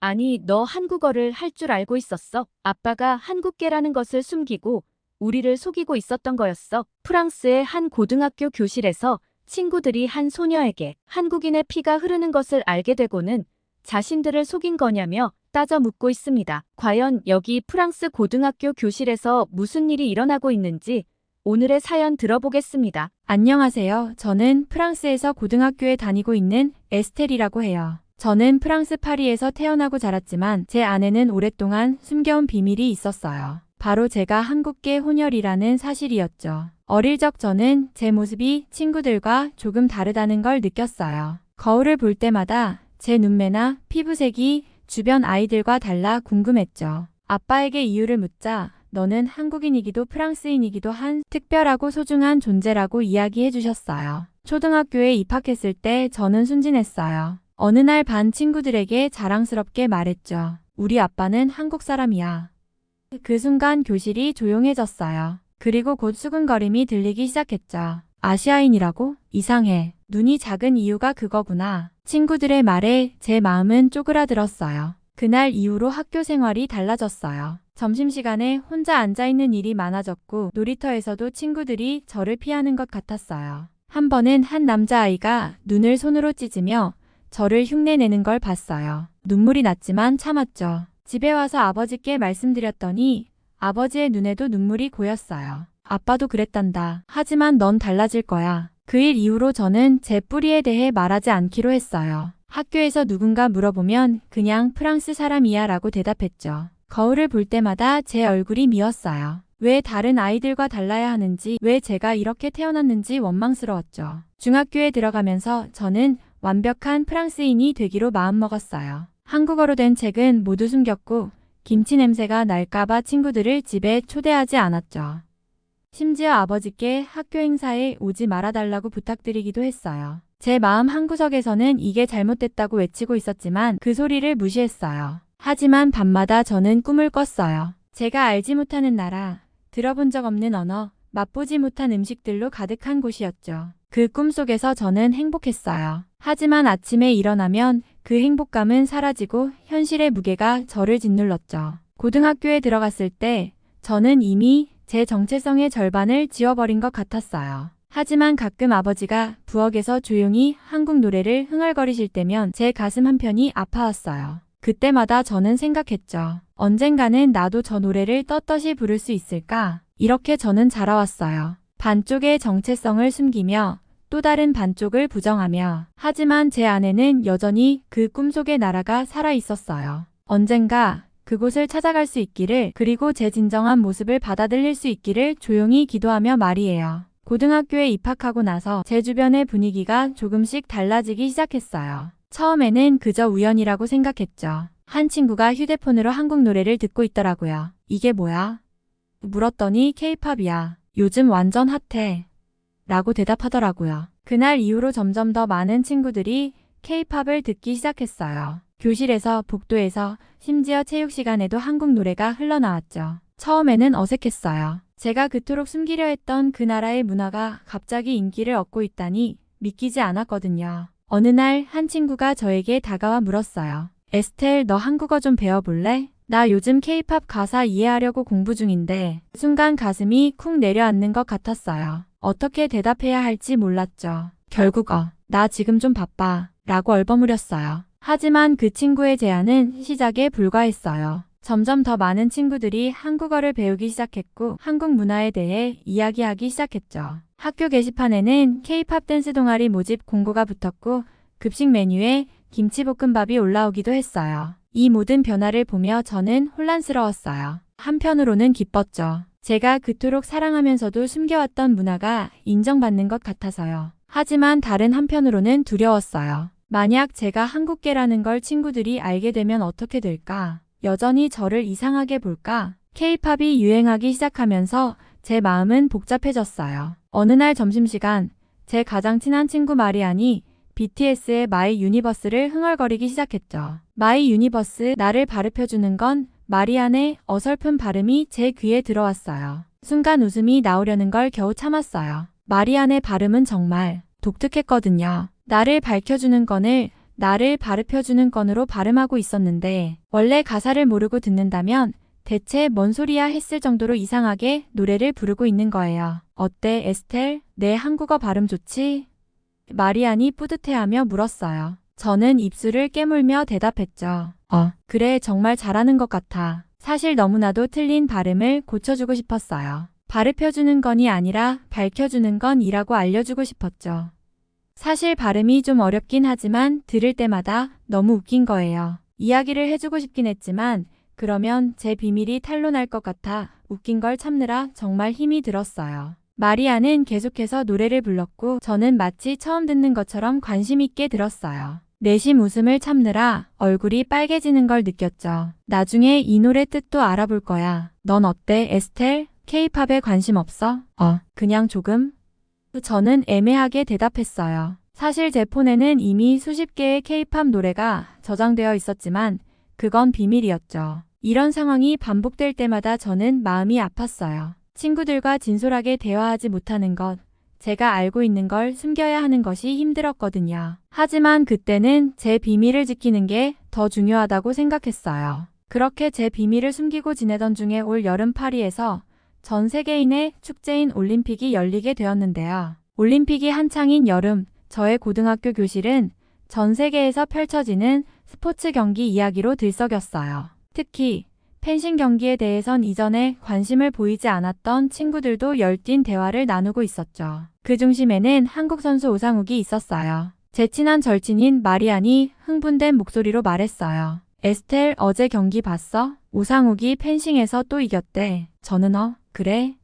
아니, 너 한국어를 할 줄 알고 있었어? 아빠가 한국계라는 것을 숨기고 우리를 속이고 있었던 거였어. 프랑스의 한 고등학교 교실에서 친구들이 한 소녀에게 한국인의 피가 흐르는 것을 알게 되고는 자신들을 속인 거냐며 따져 묻고 있습니다. 과연 여기 프랑스 고등학교 교실에서 무슨 일이 일어나고 있는지 오늘의 사연 들어보겠습니다. 안녕하세요. 저는 프랑스에서 고등학교에 다니고 있는 에스텔이라고 해요. 저는 프랑스 파리에서 태어나고 자랐지만 제 안에는 오랫동안 숨겨온 비밀이 있었어요. 바로 제가 한국계 혼혈이라는 사실이었죠. 어릴 적 저는 제 모습이 친구들과 조금 다르다는 걸 느꼈어요. 거울을 볼 때마다 제 눈매나 피부색이 주변 아이들과 달라 궁금했죠. 아빠에게 이유를 묻자 너는 한국인이기도 프랑스인이기도 한 특별하고 소중한 존재라고 이야기해 주셨어요. 초등학교에 입학했을 때 저는 순진했어요. 어느 날 반 친구들에게 자랑스럽게 말했죠. 우리 아빠는 한국 사람이야. 그 순간 교실이 조용해졌어요. 그리고 곧 수근거림이 들리기 시작했죠. 아시아인이라고? 이상해. 눈이 작은 이유가 그거구나. 친구들의 말에 제 마음은 쪼그라들었어요. 그날 이후로 학교 생활이 달라졌어요. 점심시간에 혼자 앉아있는 일이 많아졌고 놀이터에서도 친구들이 저를 피하는 것 같았어요. 한 번은 한 남자아이가 눈을 손으로 찢으며 저를 흉내내는 걸 봤어요. 눈물이 났지만 참았죠. 집에 와서 아버지께 말씀드렸더니 아버지의 눈에도 눈물이 고였어요. 아빠도 그랬단다. 하지만 넌 달라질 거야. 그 일 이후로 저는 제 뿌리에 대해 말하지 않기로 했어요. 학교에서 누군가 물어보면 그냥 프랑스 사람이야 라고 대답했죠. 거울을 볼 때마다 제 얼굴이 미웠어요. 왜 다른 아이들과 달라야 하는지, 왜 제가 이렇게 태어났는지 원망스러웠죠. 중학교에 들어가면서 저는 완벽한 프랑스인이 되기로 마음먹었어요. 한국어로 된 책은 모두 숨겼고 김치 냄새가 날까봐 친구들을 집에 초대하지 않았죠. 심지어 아버지께 학교 행사에 오지 말아달라고 부탁드리기도 했어요. 제 마음 한구석에서는 이게 잘못됐다고 외치고 있었지만 그 소리를 무시했어요. 하지만 밤마다 저는 꿈을 꿨어요. 제가 알지 못하는 나라, 들어본 적 없는 언어, 맛보지 못한 음식들로 가득한 곳이었죠. 그 꿈속에서 저는 행복했어요. 하지만 아침에 일어나면 그 행복감은 사라지고 현실의 무게가 저를 짓눌렀죠. 고등학교에 들어갔을 때 저는 이미 제 정체성의 절반을 지워버린 것 같았어요. 하지만 가끔 아버지가 부엌에서 조용히 한국 노래를 흥얼거리실 때면 제 가슴 한편이 아파왔어요. 그때마다 저는 생각했죠. 언젠가는 나도 저 노래를 떳떳이 부를 수 있을까? 이렇게 저는 자라왔어요. 반쪽의 정체성을 숨기며 또 다른 반쪽을 부정하며. 하지만 제 안에는 여전히 그 꿈속의 나라가 살아있었어요. 언젠가 그곳을 찾아갈 수 있기를, 그리고 제 진정한 모습을 받아들일 수 있기를 조용히 기도하며 말이에요. 고등학교에 입학하고 나서 제 주변의 분위기가 조금씩 달라지기 시작했어요. 처음에는 그저 우연이라고 생각했죠. 한 친구가 휴대폰으로 한국 노래를 듣고 있더라고요. 이게 뭐야? 물었더니 K-팝이야. 요즘 완전 핫해. 라고 대답하더라고요. 그날 이후로 점점 더 많은 친구들이 K-팝을 듣기 시작했어요. 교실에서, 복도에서, 심지어 체육 시간에도 한국 노래가 흘러나왔죠. 처음에는 어색했어요. 제가 그토록 숨기려 했던 그 나라의 문화가 갑자기 인기를 얻고 있다니 믿기지 않았거든요. 어느 날 한 친구가 저에게 다가와 물었어요. 에스텔, 너 한국어 좀 배워볼래? 나 요즘 K-팝 가사 이해하려고 공부 중인데. 순간 가슴이 쿵 내려앉는 것 같았어요. 어떻게 대답해야 할지 몰랐죠. 결국 나 지금 좀 바빠 라고 얼버무렸어요. 하지만 그 친구의 제안은 시작에 불과했어요. 점점 더 많은 친구들이 한국어를 배우기 시작했고 한국 문화에 대해 이야기하기 시작했죠. 학교 게시판에는 K-팝 댄스 동아리 모집 공고가 붙었고 급식 메뉴에 김치볶음밥이 올라오기도 했어요. 이 모든 변화를 보며 저는 혼란스러웠어요. 한편으로는 기뻤죠. 제가 그토록 사랑하면서도 숨겨왔던 문화가 인정받는 것 같아서요. 하지만 다른 한편으로는 두려웠어요. 만약 제가 한국계라는 걸 친구들이 알게 되면 어떻게 될까? 여전히 저를 이상하게 볼까? K-팝이 유행하기 시작하면서 제 마음은 복잡해졌어요. 어느 날 점심시간, 제 가장 친한 친구 마리안이 BTS의 마이 유니버스를 흥얼거리기 시작했죠. 마이 유니버스, 나를 바르펴주는 건 마리안의 어설픈 발음이 제 귀에 들어왔어요. 순간 웃음이 나오려는 걸 겨우 참았어요. 마리안의 발음은 정말 독특했거든요. 나를 밝혀주는 건을 나를 가르쳐주는 건으로 발음하고 있었는데 원래 가사를 모르고 듣는다면 대체 뭔 소리야 했을 정도로 이상하게 노래를 부르고 있는 거예요. 어때, 에스텔? 내 한국어 발음 좋지? 마리안이 뿌듯해하며 물었어요. 저는 입술을 깨물며 대답했죠. 그래, 정말 잘하는 것 같아. 사실 너무나도 틀린 발음을 고쳐주고 싶었어요. 가르쳐주는 건이 아니라 밝혀주는 건이라고 알려주고 싶었죠. 사실 발음이 좀 어렵긴 하지만 들을 때마다 너무 웃긴 거예요. 이야기를 해주고 싶긴 했지만 그러면 제 비밀이 탄로날 것 같아 웃긴 걸 참느라 정말 힘이 들었어요. 마리아는 계속해서 노래를 불렀고 저는 마치 처음 듣는 것처럼 관심 있게 들었어요. 내심 웃음을 참느라 얼굴이 빨개지는 걸 느꼈죠. 나중에 이 노래 뜻도 알아볼 거야. 넌 어때, 에스텔? K-팝에 관심 없어? 그냥 조금? 저는 애매하게 대답했어요. 사실 제 폰에는 이미 수십 개의 K-팝 노래가 저장되어 있었지만 그건 비밀이었죠. 이런 상황이 반복될 때마다 저는 마음이 아팠어요. 친구들과 진솔하게 대화하지 못하는 것, 제가 알고 있는 걸 숨겨야 하는 것이 힘들었거든요. 하지만 그때는 제 비밀을 지키는 게 더 중요하다고 생각했어요. 그렇게 제 비밀을 숨기고 지내던 중에 올 여름 파리에서 전 세계인의 축제인 올림픽이 열리게 되었는데요. 올림픽이 한창인 여름, 저의 고등학교 교실은 전 세계에서 펼쳐지는 스포츠 경기 이야기로 들썩였어요. 특히 펜싱 경기에 대해선 이전에 관심을 보이지 않았던 친구들도 열띤 대화를 나누고 있었죠. 그 중심에는 한국 선수 오상욱이 있었어요. 제 친한 절친인 마리안이 흥분된 목소리로 말했어요. 에스텔, 어제 경기 봤어? 오상욱이 펜싱에서 또 이겼대. 저는 그래?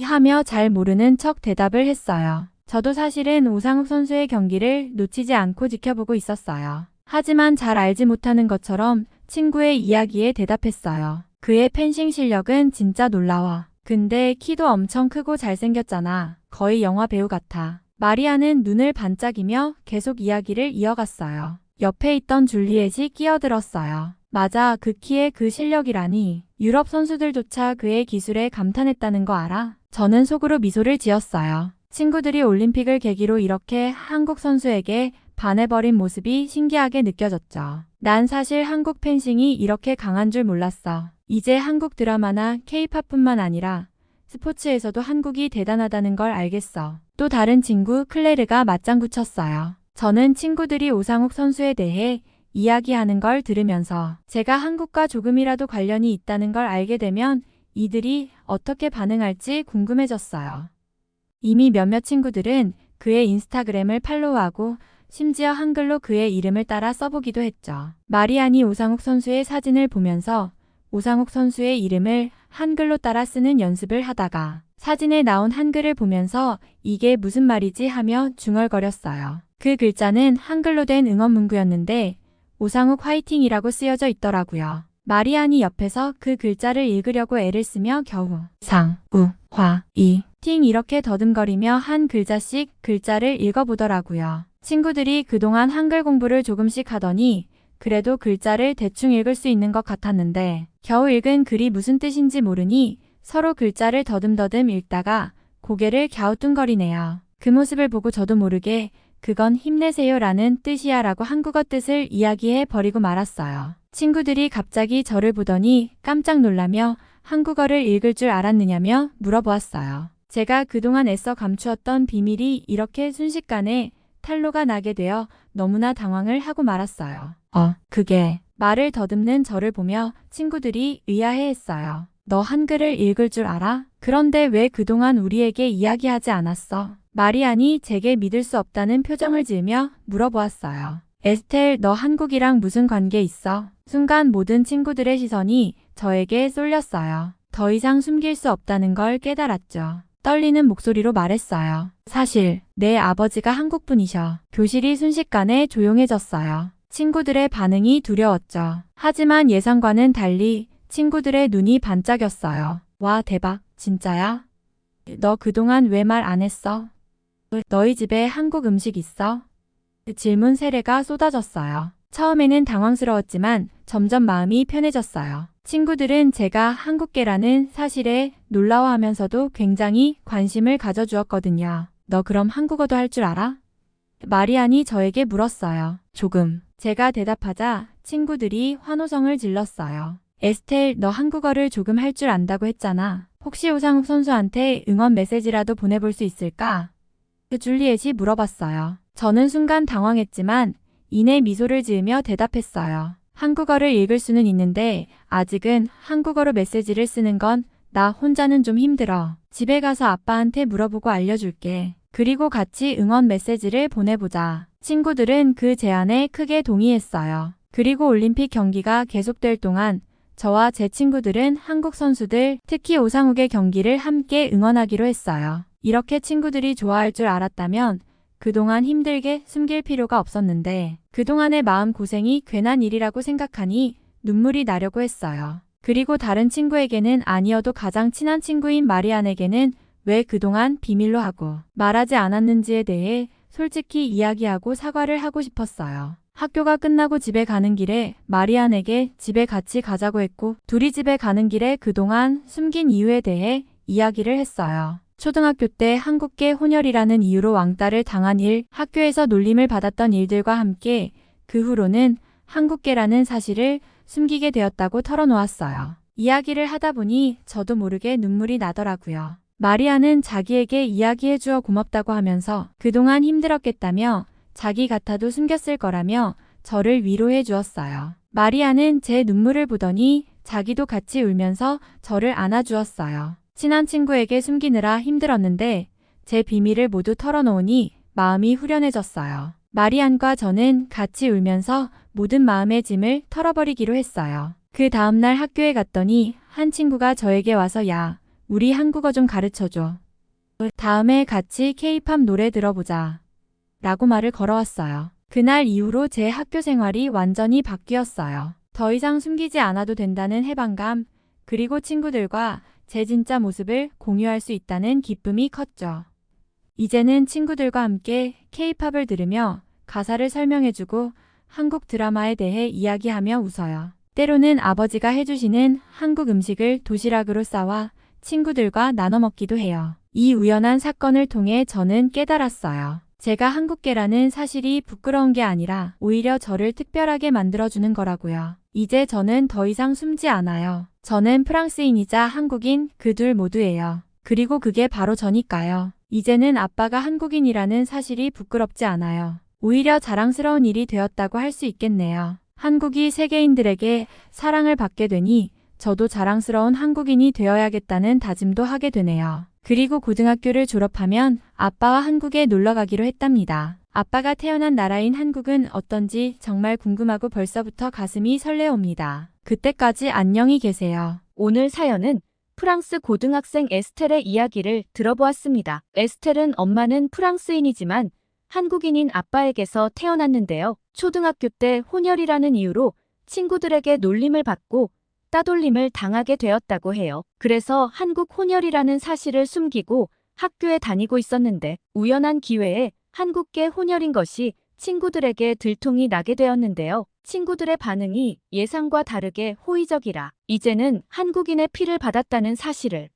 하며 잘 모르는 척 대답을 했어요. 저도 사실은 오상욱 선수의 경기를 놓치지 않고 지켜보고 있었어요. 하지만 잘 알지 못하는 것처럼 친구의 이야기에 대답했어요. 그의 펜싱 실력은 진짜 놀라워. 근데 키도 엄청 크고 잘생겼잖아. 거의 영화 배우 같아. 마리아는 눈을 반짝이며 계속 이야기를 이어갔어요. 옆에 있던 줄리엣이 끼어들었어요. 맞아, 그 키에 그 실력이라니. 유럽 선수들조차 그의 기술에 감탄했다는 거 알아? 저는 속으로 미소를 지었어요. 친구들이 올림픽을 계기로 이렇게 한국 선수에게 반해버린 모습이 신기하게 느껴졌죠. 난 사실 한국 펜싱이 이렇게 강한 줄 몰랐어. 이제 한국 드라마나 K-팝뿐만 아니라 스포츠에서도 한국이 대단하다는 걸 알겠어. 또 다른 친구 클레르가 맞장구 쳤어요. 저는 친구들이 오상욱 선수에 대해 이야기하는 걸 들으면서 제가 한국과 조금이라도 관련이 있다는 걸 알게 되면 이들이 어떻게 반응할지 궁금해졌어요. 이미 몇몇 친구들은 그의 인스타그램을 팔로우하고 심지어 한글로 그의 이름을 따라 써보기도 했죠. 마리안이 오상욱 선수의 사진을 보면서 오상욱 선수의 이름을 한글로 따라 쓰는 연습을 하다가 사진에 나온 한글을 보면서 이게 무슨 말이지 하며 중얼거렸어요. 그 글자는 한글로 된 응원 문구였는데 오상욱 화이팅이라고 쓰여져 있더라고요. 마리안이 옆에서 그 글자를 읽으려고 애를 쓰며 겨우 상, 우, 화, 이, 팅 이렇게 더듬거리며 한 글자씩 글자를 읽어보더라고요. 친구들이 그동안 한글 공부를 조금씩 하더니 그래도 글자를 대충 읽을 수 있는 것 같았는데 겨우 읽은 글이 무슨 뜻인지 모르니 서로 글자를 더듬더듬 읽다가 고개를 갸우뚱거리네요. 그 모습을 보고 저도 모르게 그건 힘내세요 라는 뜻이야 라고 한국어 뜻을 이야기해 버리고 말았어요. 친구들이 갑자기 저를 보더니 깜짝 놀라며 한국어를 읽을 줄 알았느냐며 물어보았어요. 제가 그동안 애써 감추었던 비밀이 이렇게 순식간에 탄로가 나게 되어 너무나 당황을 하고 말았어요. 그게 말을 더듬는 저를 보며 친구들이 의아해했어요. 너 한글을 읽을 줄 알아? 그런데 왜 그동안 우리에게 이야기하지 않았어? 마리안이 제게 믿을 수 없다는 표정을 지으며 물어보았어요. 에스텔, 너 한국이랑 무슨 관계 있어? 순간 모든 친구들의 시선이 저에게 쏠렸어요. 더 이상 숨길 수 없다는 걸 깨달았죠. 떨리는 목소리로 말했어요. 사실 내 아버지가 한국분이셔. 교실이 순식간에 조용해졌어요. 친구들의 반응이 두려웠죠. 하지만 예상과는 달리 친구들의 눈이 반짝였어요. 와, 대박, 진짜야? 너 그동안 왜 말 안 했어? 너희 집에 한국 음식 있어? 질문 세례가 쏟아졌어요. 처음에는 당황스러웠지만 점점 마음이 편해졌어요. 친구들은 제가 한국계라는 사실에 놀라워하면서도 굉장히 관심을 가져주었거든요. 너 그럼 한국어도 할 줄 알아? 마리안이 저에게 물었어요. 조금. 제가 대답하자 친구들이 환호성을 질렀어요. 에스텔, 너 한국어를 조금 할 줄 안다고 했잖아. 혹시 오상욱 선수한테 응원 메시지라도 보내볼 수 있을까? 줄리엣이 물어봤어요. 저는 순간 당황했지만 이내 미소를 지으며 대답했어요. 한국어를 읽을 수는 있는데 아직은 한국어로 메시지를 쓰는 건 나 혼자는 좀 힘들어. 집에 가서 아빠한테 물어보고 알려줄게. 그리고 같이 응원 메시지를 보내보자. 친구들은 그 제안에 크게 동의했어요. 그리고 올림픽 경기가 계속될 동안 저와 제 친구들은 한국 선수들, 특히 오상욱의 경기를 함께 응원하기로 했어요. 이렇게 친구들이 좋아할 줄 알았다면 그동안 힘들게 숨길 필요가 없었는데 그동안의 마음고생이 괜한 일이라고 생각하니 눈물이 나려고 했어요. 그리고 다른 친구에게는 아니어도 가장 친한 친구인 마리안에게는 왜 그동안 비밀로 하고 말하지 않았는지에 대해 솔직히 이야기하고 사과를 하고 싶었어요. 학교가 끝나고 집에 가는 길에 마리안에게 집에 같이 가자고 했고 둘이 집에 가는 길에 그동안 숨긴 이유에 대해 이야기를 했어요. 초등학교 때 한국계 혼혈이라는 이유로 왕따를 당한 일, 학교에서 놀림을 받았던 일들과 함께 그 후로는 한국계라는 사실을 숨기게 되었다고 털어놓았어요. 이야기를 하다 보니 저도 모르게 눈물이 나더라고요. 마리아는 자기에게 이야기해 주어 고맙다고 하면서 그동안 힘들었겠다며 자기 같아도 숨겼을 거라며 저를 위로해 주었어요. 마리아는 제 눈물을 보더니 자기도 같이 울면서 저를 안아주었어요. 친한 친구에게 숨기느라 힘들었는데 제 비밀을 모두 털어놓으니 마음이 후련해졌어요. 마리안과 저는 같이 울면서 모든 마음의 짐을 털어버리기로 했어요. 그 다음날 학교에 갔더니 한 친구가 저에게 와서 야, 우리 한국어 좀 가르쳐줘. 다음에 같이 K-팝 노래 들어보자. 라고 말을 걸어왔어요. 그날 이후로 제 학교 생활이 완전히 바뀌었어요. 더 이상 숨기지 않아도 된다는 해방감, 그리고 친구들과 제 진짜 모습을 공유할 수 있다는 기쁨이 컸죠. 이제는 친구들과 함께 K-팝을 들으며 가사를 설명해주고 한국 드라마에 대해 이야기하며 웃어요. 때로는 아버지가 해주시는 한국 음식을 도시락으로 싸와 친구들과 나눠 먹기도 해요. 이 우연한 사건을 통해 저는 깨달았어요. 제가 한국계라는 사실이 부끄러운 게 아니라 오히려 저를 특별하게 만들어주는 거라고요. 이제 저는 더 이상 숨지 않아요. 저는 프랑스인이자 한국인 그 둘 모두예요. 그리고 그게 바로 저니까요. 이제는 아빠가 한국인이라는 사실이 부끄럽지 않아요. 오히려 자랑스러운 일이 되었다고 할 수 있겠네요. 한국이 세계인들에게 사랑을 받게 되니 저도 자랑스러운 한국인이 되어야겠다는 다짐도 하게 되네요. 그리고 고등학교를 졸업하면 아빠와 한국에 놀러 가기로 했답니다. 아빠가 태어난 나라인 한국은 어떤지 정말 궁금하고 벌써부터 가슴이 설레옵니다. 그때까지 안녕히 계세요. 오늘 사연은 프랑스 고등학생 에스텔의 이야기를 들어보았습니다. 에스텔은 엄마는 프랑스인이지만 한국인인 아빠에게서 태어났는데요. 초등학교 때 혼혈이라는 이유로 친구들에게 놀림을 받고 따돌림을 당하게 되었다고 해요. 그래서 한국 혼혈이라는 사실을 숨기고 학교에 다니고 있었는데 우연한 기회에 한국계 혼혈인 것이 친구들에게 들통이 나게 되었는데요. 친구들의 반응이 예상과 다르게 호의적이라 이제는 한국인의 피를 받았다는 사실을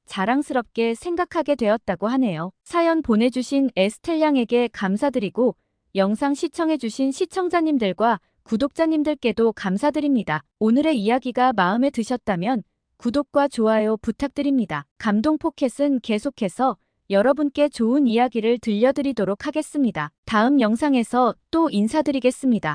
자랑스럽게 생각하게 되었다고 하네요. 사연 보내주신 에스텔 양에게 감사드리고 영상 시청해주신 시청자님들과 구독자님들께도 감사드립니다. 오늘의 이야기가 마음에 드셨다면 구독과 좋아요 부탁드립니다. 감동포켓은 계속해서 여러분께 좋은 이야기를 들려드리도록 하겠습니다. 다음 영상에서 또 인사드리겠습니다.